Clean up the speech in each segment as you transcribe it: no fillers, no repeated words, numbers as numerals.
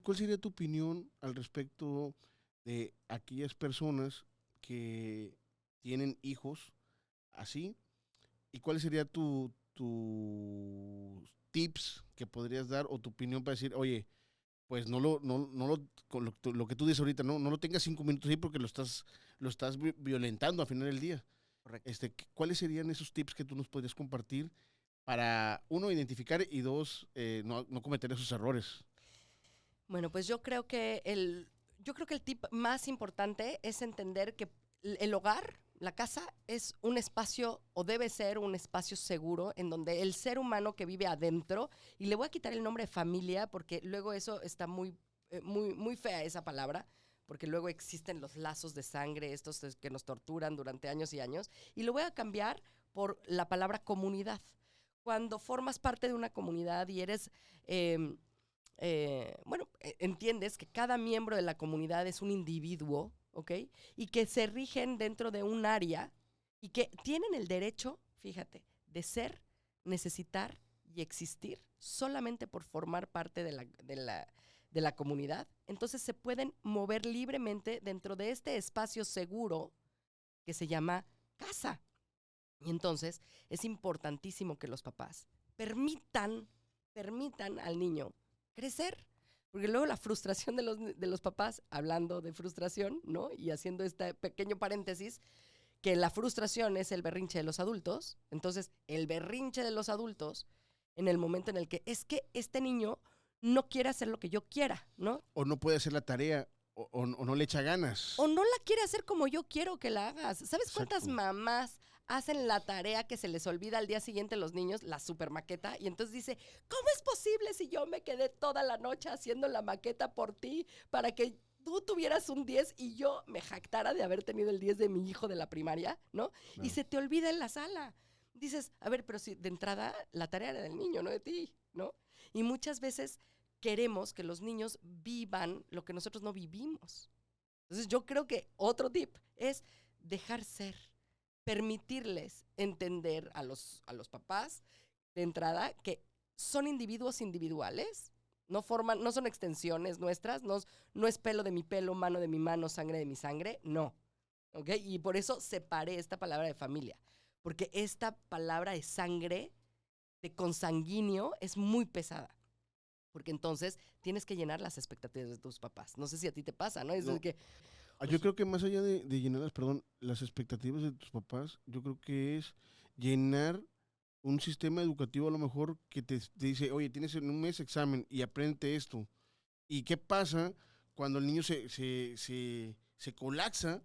¿cuál sería tu opinión al respecto de aquellas personas que tienen hijos así? ¿Y cuál sería tu tips que podrías dar o tu opinión para decir, oye, pues con lo que tú dices ahorita, no lo tengas 5 minutos ahí porque lo estás violentando al final del día? Correcto. ¿Cuáles serían esos tips que tú nos podrías compartir para, uno, identificar y dos, no cometer esos errores? Bueno, pues yo creo que el tip más importante es entender que el hogar, la casa, es un espacio o debe ser un espacio seguro en donde el ser humano que vive adentro, y le voy a quitar el nombre de familia porque luego eso está muy fea esa palabra, porque luego existen los lazos de sangre, estos que nos torturan durante años y años, y lo voy a cambiar por la palabra comunidad. Cuando formas parte de una comunidad y eres... entiendes que cada miembro de la comunidad es un individuo, ¿ok? Y que se rigen dentro de un área y que tienen el derecho, fíjate, de ser, necesitar y existir solamente por formar parte de la comunidad. Entonces se pueden mover libremente dentro de este espacio seguro que se llama casa. Y entonces es importantísimo que los papás permitan al niño crecer. Porque luego la frustración de los papás, hablando de frustración, ¿no? Y haciendo este pequeño paréntesis, que la frustración es el berrinche de los adultos. Entonces, el berrinche de los adultos, en el momento en el que es que este niño no quiere hacer lo que yo quiera, ¿no? O no puede hacer la tarea, o no le echa ganas. O no la quiere hacer como yo quiero que la hagas. ¿Sabes cuántas Exacto. mamás hacen la tarea que se les olvida al día siguiente a los niños, la super maqueta? Y entonces dice, ¿cómo es posible si yo me quedé toda la noche haciendo la maqueta por ti para que tú tuvieras un 10 y yo me jactara de haber tenido el 10 de mi hijo de la primaria, ¿no? Claro. Y se te olvida en la sala. Dices, a ver, pero si de entrada la tarea era del niño, no de ti, ¿no? Y muchas veces queremos que los niños vivan lo que nosotros no vivimos. Entonces yo creo que otro tip es dejar ser, permitirles entender a los papás de entrada que son individuos individuales, no son extensiones nuestras, no es pelo de mi pelo, mano de mi mano, sangre de mi sangre, no. ¿Ok? Y por eso separé esta palabra de familia, porque esta palabra de sangre, de consanguíneo, es muy pesada. Porque entonces tienes que llenar las expectativas de tus papás. No sé si a ti te pasa, ¿no? Es No, que yo creo que más allá de llenarlas, perdón, las expectativas de tus papás, yo creo que es llenar un sistema educativo a lo mejor que te dice, oye, tienes en un mes examen y aprende esto. ¿Y qué pasa cuando el niño se colapsa?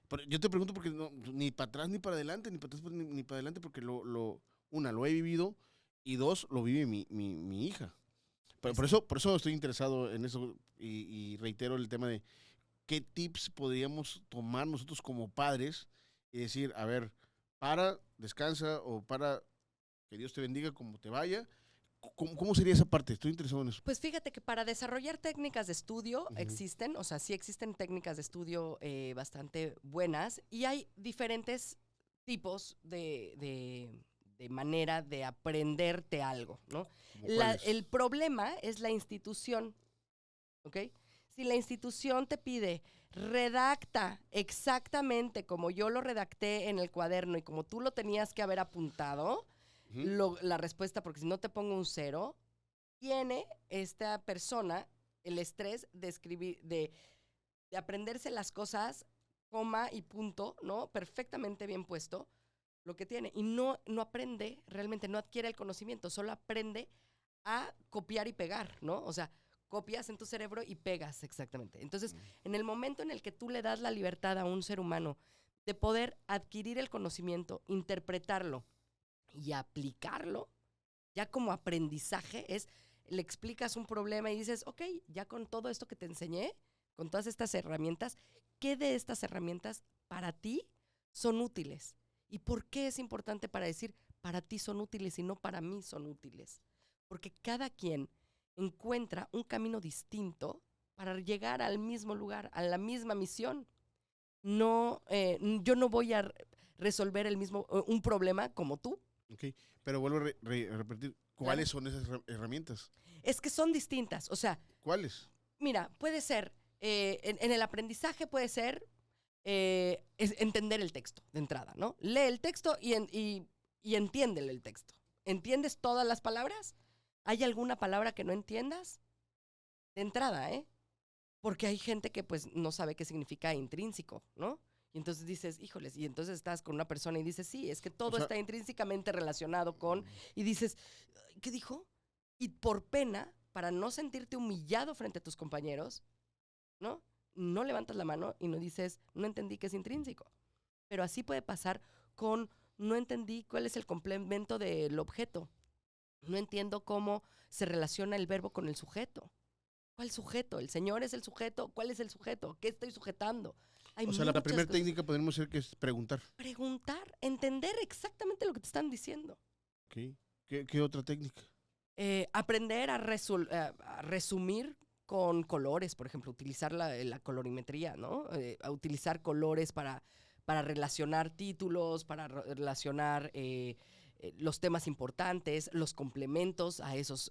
Pero yo te pregunto porque ni para atrás ni para adelante, ni para atrás ni para adelante, porque lo he vivido y dos, lo vive mi hija. Pero por eso estoy interesado en eso y reitero el tema de qué tips podríamos tomar nosotros como padres y decir, a ver, descansa o que Dios te bendiga como te vaya. ¿Cómo sería esa parte? Estoy interesado en eso. pues fíjate que para desarrollar técnicas de estudio Ujú. existen, o sea, sí existen técnicas de estudio bastante buenas y hay diferentes tipos de manera de aprenderte algo, ¿no? ¿Cómo cuáles? El problema es la institución, ¿ok? Si la institución te pide, redacta exactamente como yo lo redacté en el cuaderno y como tú lo tenías que haber apuntado, Ujú. la respuesta, porque si no te pongo un cero, tiene esta persona el estrés de escribir, de aprenderse las cosas, coma y punto, ¿no? Perfectamente bien puesto, lo que tiene. Y no aprende, realmente no adquiere el conocimiento, solo aprende a copiar y pegar, ¿no? O sea, copias en tu cerebro y pegas exactamente. Entonces, en el momento en el que tú le das la libertad a un ser humano de poder adquirir el conocimiento, interpretarlo y aplicarlo, ya como aprendizaje le explicas un problema y dices, ok, ya con todo esto que te enseñé, con todas estas herramientas, ¿qué de estas herramientas para ti son útiles? ¿Y por qué es importante para decir, para ti son útiles y no para mí son útiles? Porque cada quien encuentra un camino distinto para llegar al mismo lugar, a la misma misión. No, yo no voy a resolver un problema como tú, Ok, pero vuelvo a repetir, claro. ¿cuáles son esas herramientas? Es que son distintas, o sea, ¿Cuáles? Mira, puede ser, en el aprendizaje puede ser entender el texto de entrada, ¿no? Lee el texto y entiéndele el texto. ¿Entiendes todas las palabras? ¿Hay alguna palabra que no entiendas? De entrada, ¿eh? Porque hay gente que pues no sabe qué significa intrínseco, ¿no? Y entonces dices, híjoles, y entonces estás con una persona y dices, sí, es que O todo sea, está intrínsecamente relacionado con, y dices, ¿qué dijo? Y por pena, para no sentirte humillado frente a tus compañeros, ¿no? No levantas la mano y no dices, no entendí qué es intrínseco. Pero así puede pasar con, no entendí cuál es el complemento del objeto. No entiendo cómo se relaciona el verbo con el sujeto. ¿Cuál sujeto? ¿El Señor es el sujeto? ¿Cuál es el sujeto? ¿Qué estoy sujetando? Hay o sea, la muchas primera cosas. técnica podríamos decir que es preguntar. Preguntar, entender exactamente lo que te están diciendo. Ok. ¿Qué otra técnica? Aprender a resumir con colores, por ejemplo, utilizar la colorimetría, ¿no? A utilizar colores para relacionar títulos, para relacionar los temas importantes, los complementos a esos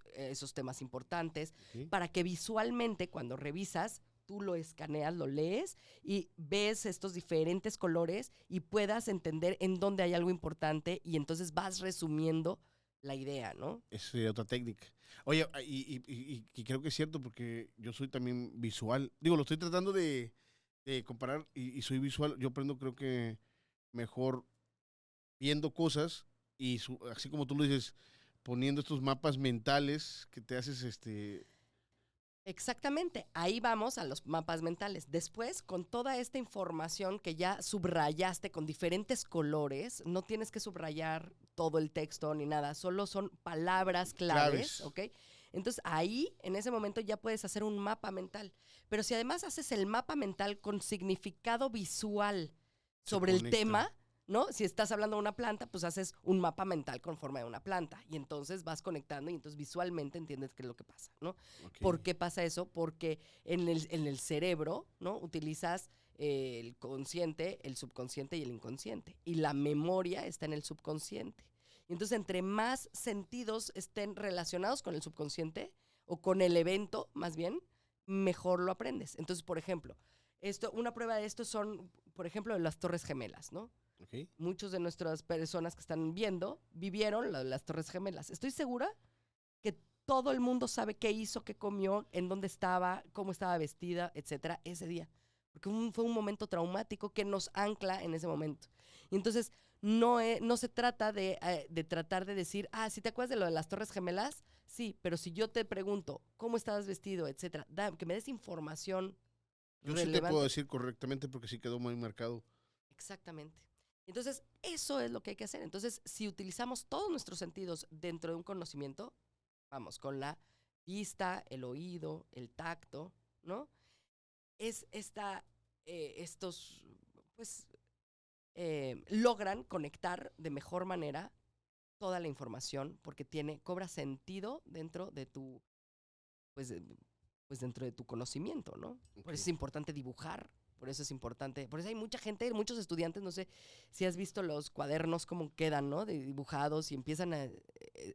temas importantes, Ok. para que visualmente cuando revisas, tú lo escaneas, lo lees y ves estos diferentes colores y puedas entender en dónde hay algo importante y entonces vas resumiendo la idea, ¿no? Es otra técnica. Oye, y creo que es cierto porque yo soy también visual. Digo, lo estoy tratando de comparar y soy visual. Yo aprendo creo que mejor viendo cosas y así como tú lo dices, poniendo estos mapas mentales que te haces Exactamente, ahí vamos a los mapas mentales. Después, con toda esta información que ya subrayaste con diferentes colores, no tienes que subrayar todo el texto ni nada, solo son palabras claves, claves. ¿ok? Entonces ahí, en ese momento, ya puedes hacer un mapa mental. Pero si además haces el mapa mental con significado visual Se sobre el conecta. tema, ¿no? Si estás hablando de una planta, pues haces un mapa mental con forma de una planta y entonces vas conectando y entonces visualmente entiendes qué es lo que pasa, ¿no? Ok. ¿Por qué pasa eso? Porque en el cerebro, ¿no? Utilizas el consciente, el subconsciente y el inconsciente. Y la memoria está en el subconsciente. Y entonces, entre más sentidos estén relacionados con el subconsciente o con el evento, más bien, mejor lo aprendes. Entonces, por ejemplo, una prueba de esto son, por ejemplo, las Torres Gemelas, ¿no? Ok. Muchos de nuestras personas que están viendo vivieron las Torres Gemelas. Estoy segura que todo el mundo sabe qué hizo, qué comió, en dónde estaba, cómo estaba vestida, etcétera, ese día. Porque fue un momento traumático que nos ancla en ese momento. Y entonces no se trata de tratar de decir, si te acuerdas de lo de las Torres Gemelas, sí, pero si yo te pregunto cómo estabas vestido, etcétera, que me des información Yo sí te puedo relevante. decir correctamente porque sí quedó muy marcado. Exactamente. Entonces, eso es lo que hay que hacer. Entonces, si utilizamos todos nuestros sentidos dentro de un conocimiento, vamos, con la vista, el oído, el tacto, ¿no? Es estos, pues, logran conectar de mejor manera toda la información porque cobra sentido dentro de tu, pues, pues dentro de tu conocimiento, ¿no? Por Ok. eso es importante dibujar, por eso es importante, por eso hay mucha gente, muchos estudiantes, no sé si has visto los cuadernos cómo quedan, ¿no? De dibujados y empiezan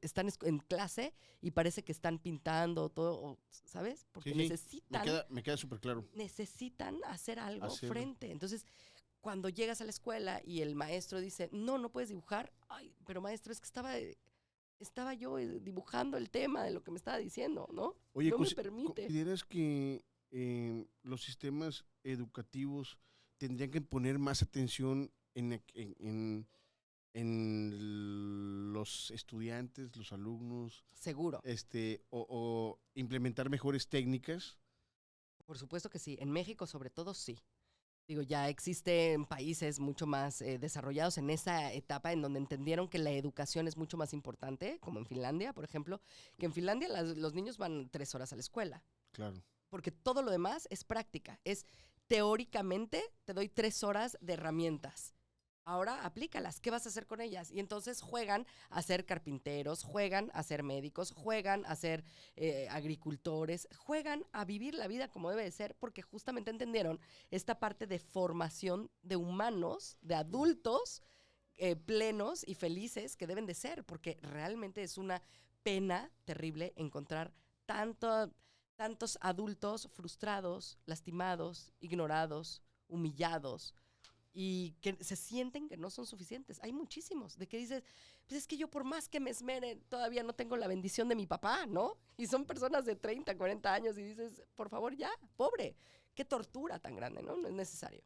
están en clase y parece que están pintando todo, ¿sabes? Sí, Porque sí. Me queda súper claro. necesitan hacer algo Hacer. frente. Entonces, cuando llegas a la escuela y el maestro dice, no puedes dibujar, ay, pero maestro, es que estaba yo dibujando el tema de lo que me estaba diciendo, ¿no? Oye, No me permite. ¿consideras que los sistemas educativos tendrían que poner más atención en los estudiantes, los alumnos, Seguro. o implementar mejores técnicas? Por supuesto que sí. En México, sobre todo, sí. Digo, ya existen países mucho más desarrollados en esa etapa en donde entendieron que la educación es mucho más importante, como en Finlandia, por ejemplo, que en Finlandia los niños van 3 horas a la escuela, Claro. porque todo lo demás es práctica. Es teóricamente te doy 3 horas de herramientas. Ahora aplícalas, ¿qué vas a hacer con ellas? Y entonces juegan a ser carpinteros, juegan a ser médicos, juegan a ser agricultores, juegan a vivir la vida como debe de ser, porque justamente entendieron esta parte de formación de humanos, de adultos plenos y felices que deben de ser, porque realmente es una pena terrible encontrar tanto tantos adultos frustrados, lastimados, ignorados, humillados y que se sienten que no son suficientes. Hay muchísimos de que dices, pues es que yo por más que me esmere, todavía no tengo la bendición de mi papá, ¿no? Y son personas de 30, 40 años y dices, por favor ya, pobre, qué tortura tan grande, ¿no? No es necesario.